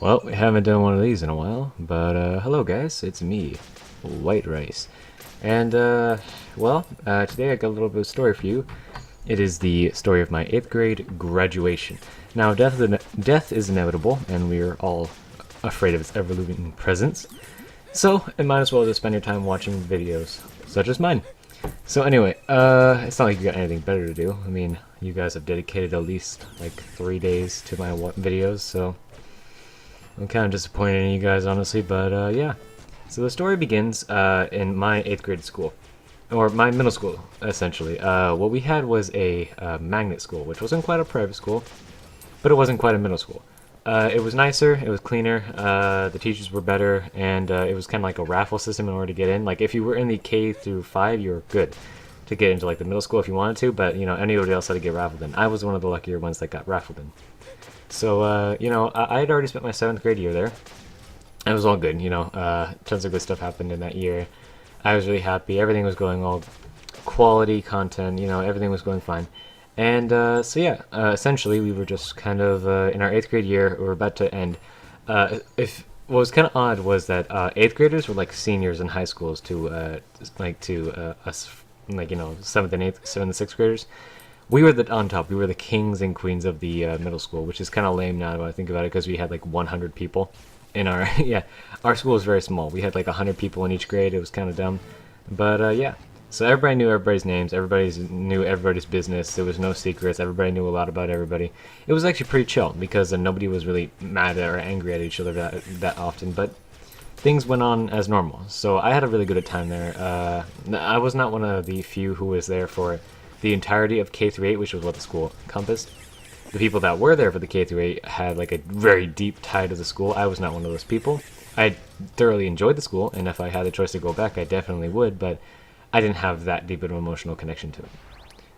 Well, we haven't done one of these in a while, but hello guys, it's me, White Rice. And today I got a little bit of story for you. It is the story of my 8th grade graduation. Now, death is inevitable, and we are all afraid of its ever-looming presence. So, it might as well just spend your time watching videos, such as mine. So anyway, it's not like you got anything better to do. I mean, you guys have dedicated at least like 3 days to my videos, so I'm kind of disappointed in you guys, honestly, but yeah. So the story begins in my 8th grade school, or my middle school, essentially. What we had was a magnet school, which wasn't quite a private school, but it wasn't quite a middle school. It was nicer, it was cleaner, the teachers were better, and it was kind of like a raffle system in order to get in. Like, if you were in the K through 5, you were good to get into like the middle school if you wanted to, but you know, anybody else had to get raffled in. I was one of the luckier ones that got raffled in. So, you know, I had already spent my 7th grade year there. It was all good, you know, tons of good stuff happened in that year. I was really happy, everything was going all quality content, you know, everything was going fine. And so yeah, essentially we were just kind of in our 8th grade year, we were about to end. If What was kind of odd was that 8th graders were like seniors in high schools to us, like, you know, 7th and 8th, 7th and 6th graders. We were on top. We were the kings and queens of the middle school, which is kind of lame now when I think about it, because we had like 100 people in our yeah, our school was very small. We had like 100 people in each grade. It was kind of dumb, but yeah. So everybody knew everybody's names. Everybody knew everybody's business. There was no secrets. Everybody knew a lot about everybody. It was actually pretty chill because nobody was really mad or angry at each other that often. But things went on as normal. So I had a really good time there. I was not one of the few who was there for the entirety of K through 8, which was what the school encompassed. The people that were there for the K through 8 had like a very deep tie to the school. I was not one of those people. I thoroughly enjoyed the school, and if I had the choice to go back, I definitely would, but I didn't have that deep of an emotional connection to it.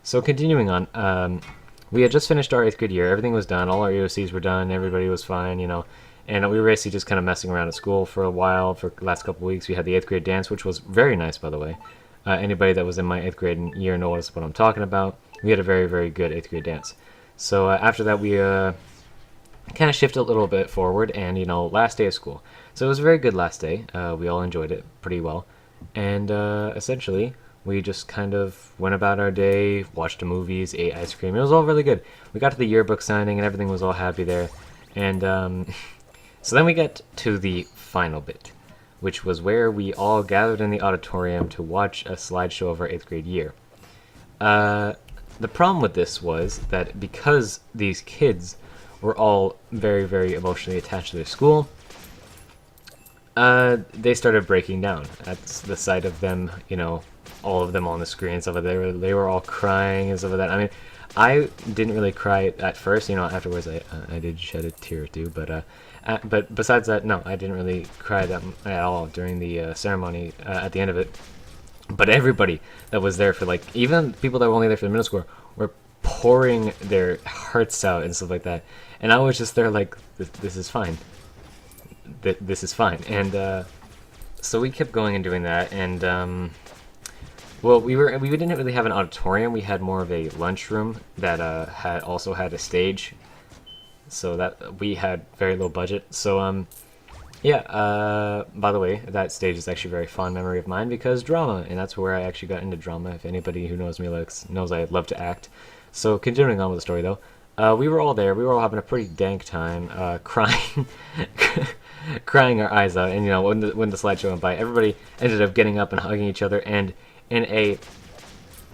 So continuing on, we had just finished our 8th grade year. Everything was done. All our EOCs were done. Everybody was fine, you know. And we were basically just kind of messing around at school for a while. For the last couple of weeks, we had the 8th grade dance, which was very nice, by the way. Anybody that was in my 8th grade year knows what I'm talking about. We had a very, very good 8th grade dance. So after that, we kind of shifted a little bit forward, and, you know, last day of school. So it was a very good last day. We all enjoyed it pretty well. And essentially, we just kind of went about our day, watched the movies, ate ice cream. It was all really good. We got to the yearbook signing, and everything was all happy there. And so then we get to the final bit, which was where we all gathered in the auditorium to watch a slideshow of our 8th grade year. The problem with this was that because these kids were all very, very emotionally attached to their school, they started breaking down at the sight of them, you know, all of them on the screen and stuff like that. They were all crying and stuff like that. I mean, I didn't really cry at first, you know. Afterwards, I did shed a tear or two, but besides that, no, I didn't really cry that at all during the ceremony at the end of it. But everybody that was there for, like, even people that were only there for the middle school were pouring their hearts out and stuff like that. And I was just there like, this is fine. This is fine. And so we kept going and doing that. And well, we didn't really have an auditorium. We had more of a lunchroom that also had a stage. So that we had very low budget. So yeah, by the way, that stage is actually a very fond memory of mine because drama, and that's where I actually got into drama. If anybody who knows me knows I love to act. So continuing on with the story, though, we were all there. We were all having a pretty dank time, crying, crying our eyes out. And, you know, when the slideshow went by, everybody ended up getting up and hugging each other. And in a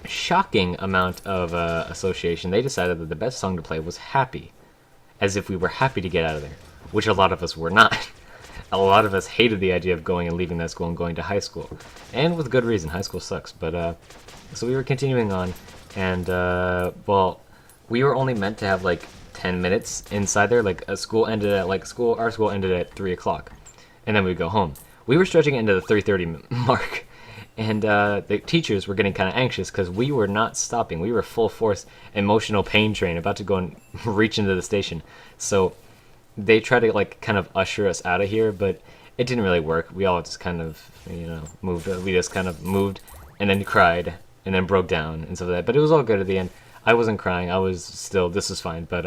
shocking amount of association, they decided that the best song to play was "Happy," as if we were happy to get out of there, which a lot of us were not. A lot of us hated the idea of going and leaving that school and going to high school, and with good reason. High school sucks. But so we were continuing on, and well, we were only meant to have like 10 minutes inside there. Like, our school ended at 3 o'clock, and then we'd go home. We were stretching it into the 3:30 mark, and the teachers were getting kind of anxious because we were not stopping. We were full force emotional pain train, about to go and reach into the station. So they tried to, like, kind of usher us out of here, but it didn't really work. We all just kind of, you know, moved. We just kind of moved, and then cried, and then broke down and stuff like that. But it was all good at the end. I wasn't crying. I was still, this is fine. But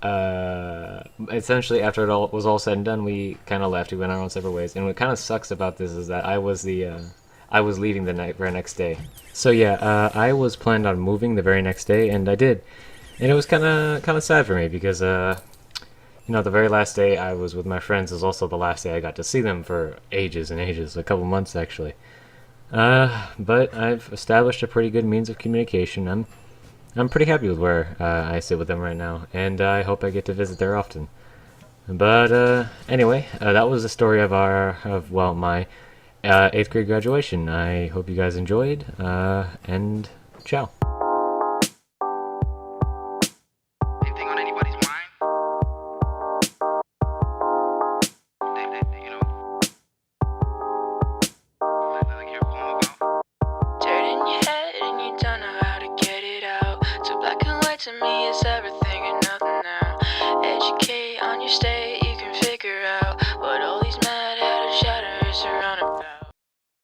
essentially after it all was all said and done, we kind of left. We went our own separate ways. And what kind of sucks about this is that I was leaving the night very next day. So yeah, I was planned on moving the very next day, and I did. And it was kind of sad for me because the very last day I was with my friends is also the last day I got to see them for ages and ages, a couple months actually. But I've established a pretty good means of communication. I'm pretty happy with where I sit with them right now, and I hope I get to visit there often. But anyway, that was the story of my 8th grade graduation. I hope you guys enjoyed, and ciao. Anything on anybody's mind? You know, like hear a poem about. Dirt in your head and you don't know how to get it out. So black and white to me is everything and nothing now. Educate on your state.